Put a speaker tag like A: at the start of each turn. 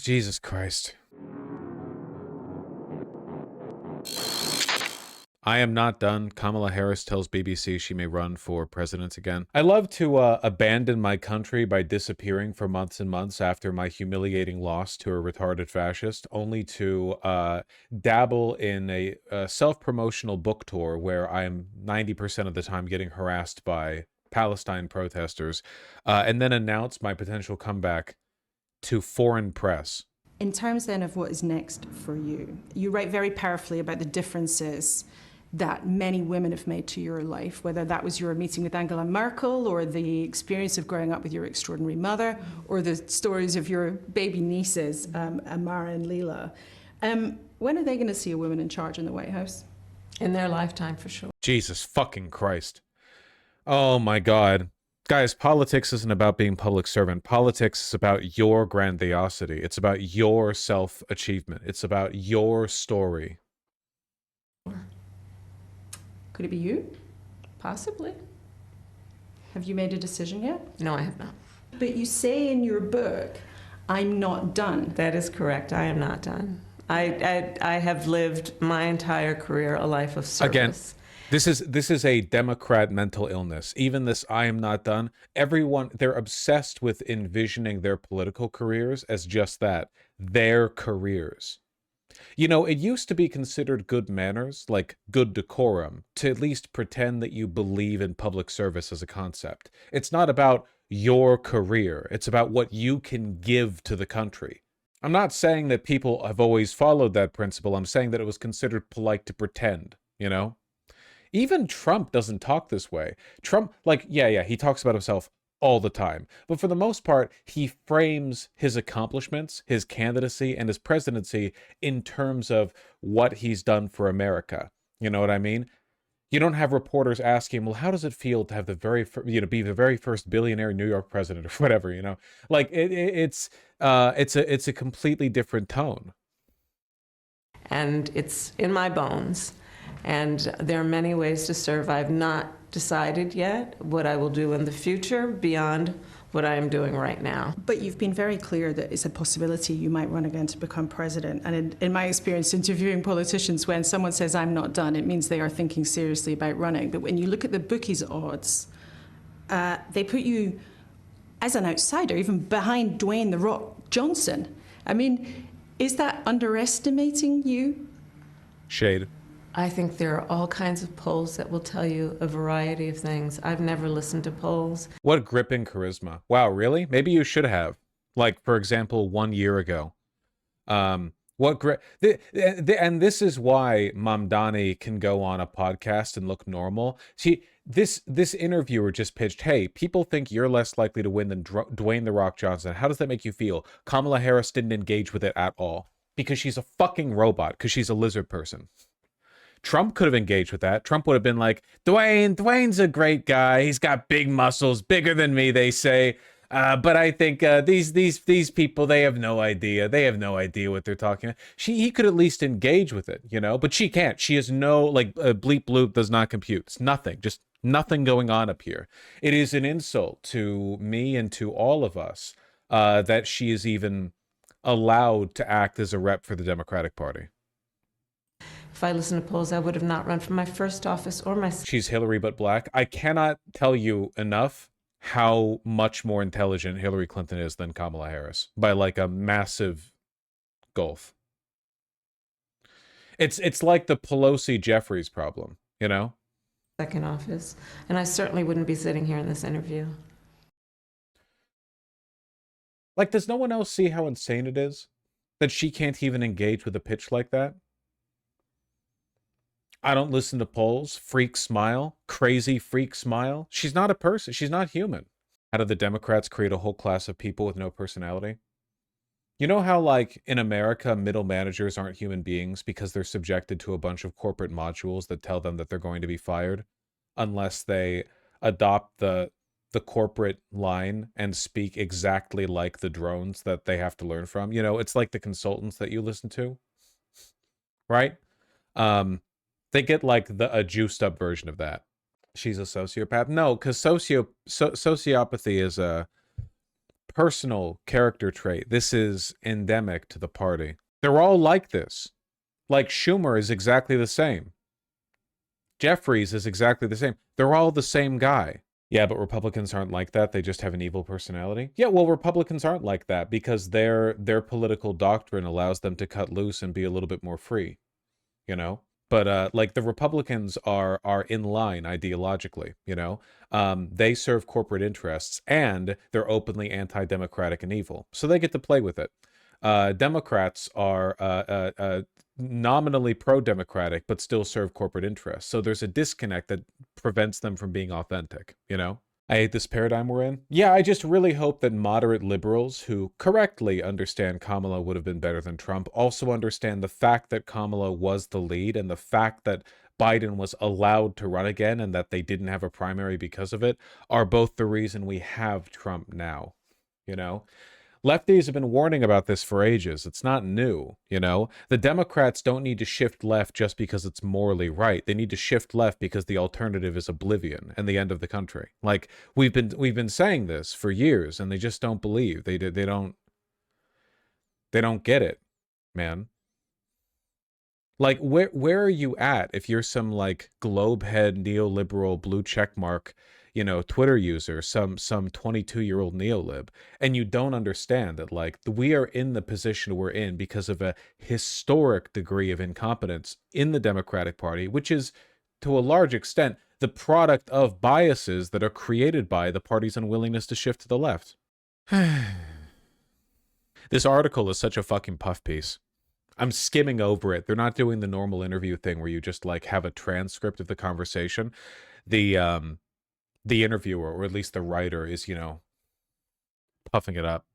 A: Jesus Christ. I am not done. Kamala Harris tells BBC she may run for president again. I love to abandon my country by disappearing for months and months after my humiliating loss to a retarded fascist, only to dabble in a self-promotional book tour where I am 90% of the time getting harassed by Palestine protesters, and then announce my potential comeback to foreign press.
B: In terms then of what is next for you, you write very powerfully about the differences that many women have made to your life, whether that was your meeting with Angela Merkel or the experience of growing up with your extraordinary mother or the stories of your baby nieces, Amara and Leela. When are they going to see a woman in charge in the White House?
C: In their lifetime, for sure.
A: Jesus fucking Christ. Oh my God. Guys, politics isn't about being public servant. Politics is about your grandiosity. It's about your self-achievement. It's about your story.
B: Could it be you?
C: Possibly.
B: Have you made a decision yet?
C: No, I have not.
B: But you say in your book, I'm not done.
C: That is correct. I am not done. I have lived my entire career a life of service.
A: Again, this is a Democrat mental illness. Even this I am not done. Everyone, they're obsessed with envisioning their political careers as just that, their careers. You know, it used to be considered good manners, like good decorum, to at least pretend that you believe in public service as a concept. It's not about your career. It's about what you can give to the country. I'm not saying that people have always followed that principle. I'm saying that it was considered polite to pretend, you know? Even Trump doesn't talk this way. Trump, like, yeah, he talks about himself all the time. But for the most part, he frames his accomplishments, his candidacy, and his presidency in terms of what he's done for America. You know what I mean? You don't have reporters asking him, well, how does it feel to have the very, be the very first billionaire New York president or whatever, you know? Like, it's a completely different tone.
C: And it's in my bones. And there are many ways to serve. I've not decided yet what I will do in the future beyond what I am doing right now.
B: But you've been very clear that it's a possibility you might run again to become president. And in my experience interviewing politicians, when someone says, I'm not done, it means they are thinking seriously about running. But when you look at the bookies' odds, they put you as an outsider, even behind Dwayne "The Rock" Johnson. I mean, is that underestimating you?
A: Shade.
C: I think there are all kinds of polls that will tell you a variety of things. I've never listened to polls.
A: What gripping charisma. Wow, really? Maybe you should have. Like, for example, 1 year ago. And this is why Mamdani can go on a podcast and look normal. See, this interviewer just pitched, hey, people think you're less likely to win than Dwayne "The Rock" Johnson. How does that make you feel? Kamala Harris didn't engage with it at all. Because she's a fucking robot. Because she's a lizard person. Trump could have engaged with that. Trump would have been like, Dwayne's a great guy. He's got big muscles, bigger than me, they say. But I think these people, they have no idea. They have no idea what they're talking about. He could at least engage with it, you know? But she can't. She has no, like, bleep bloop does not compute. It's nothing. Just nothing going on up here. It is an insult to me and to all of us that she is even allowed to act as a rep for the Democratic Party.
C: If I listened to polls, I would have not run for my first office or my...
A: She's Hillary but black. I cannot tell you enough how much more intelligent Hillary Clinton is than Kamala Harris by like a massive gulf. It's like the Pelosi-Jeffries problem, you know?
C: Second office. And I certainly wouldn't be sitting here in this interview.
A: Like, does no one else see how insane it is that she can't even engage with a pitch like that? I don't listen to polls. Freak smile. Crazy freak smile. She's not a person. She's not human. How do the Democrats create a whole class of people with no personality? You know how, like, in America, middle managers aren't human beings because they're subjected to a bunch of corporate modules that tell them that they're going to be fired unless they adopt the corporate line and speak exactly like the drones that they have to learn from. You know, it's like the consultants that you listen to, right? They get like a juiced up version of that. She's a sociopath. No, because sociopathy is a personal character trait. This is endemic to the party. They're all like this. Like Schumer is exactly the same. Jeffries is exactly the same. They're all the same guy. Yeah, but Republicans aren't like that. They just have an evil personality. Yeah, well, Republicans aren't like that because their political doctrine allows them to cut loose and be a little bit more free, you know? But like the Republicans are in line ideologically, you know? They serve corporate interests and they're openly anti-democratic and evil. So they get to play with it. Democrats are nominally pro-democratic but still serve corporate interests. So there's a disconnect that prevents them from being authentic, you know? I hate this paradigm we're in. Yeah, I just really hope that moderate liberals who correctly understand Kamala would have been better than Trump also understand the fact that Kamala was the lead and the fact that Biden was allowed to run again and that they didn't have a primary because of it are both the reason we have Trump now, you know? Lefties have been warning about this for ages. It's not new, you know? The Democrats don't need to shift left just because it's morally right. They need to shift left because the alternative is oblivion and the end of the country. Like we've been saying this for years and they just don't believe. They don't get it, man. Like where are you at if you're some like globehead neoliberal blue checkmark, you know, Twitter user, some 22-year-old neolib, and you don't understand that like we are in the position we're in because of a historic degree of incompetence in the Democratic Party, which is to a large extent the product of biases that are created by the party's unwillingness to shift to the left. This article is such a fucking puff piece. I'm skimming over it. They're not doing the normal interview thing where you just like have a transcript of the conversation. The interviewer, or at least the writer, is, you know, puffing it up.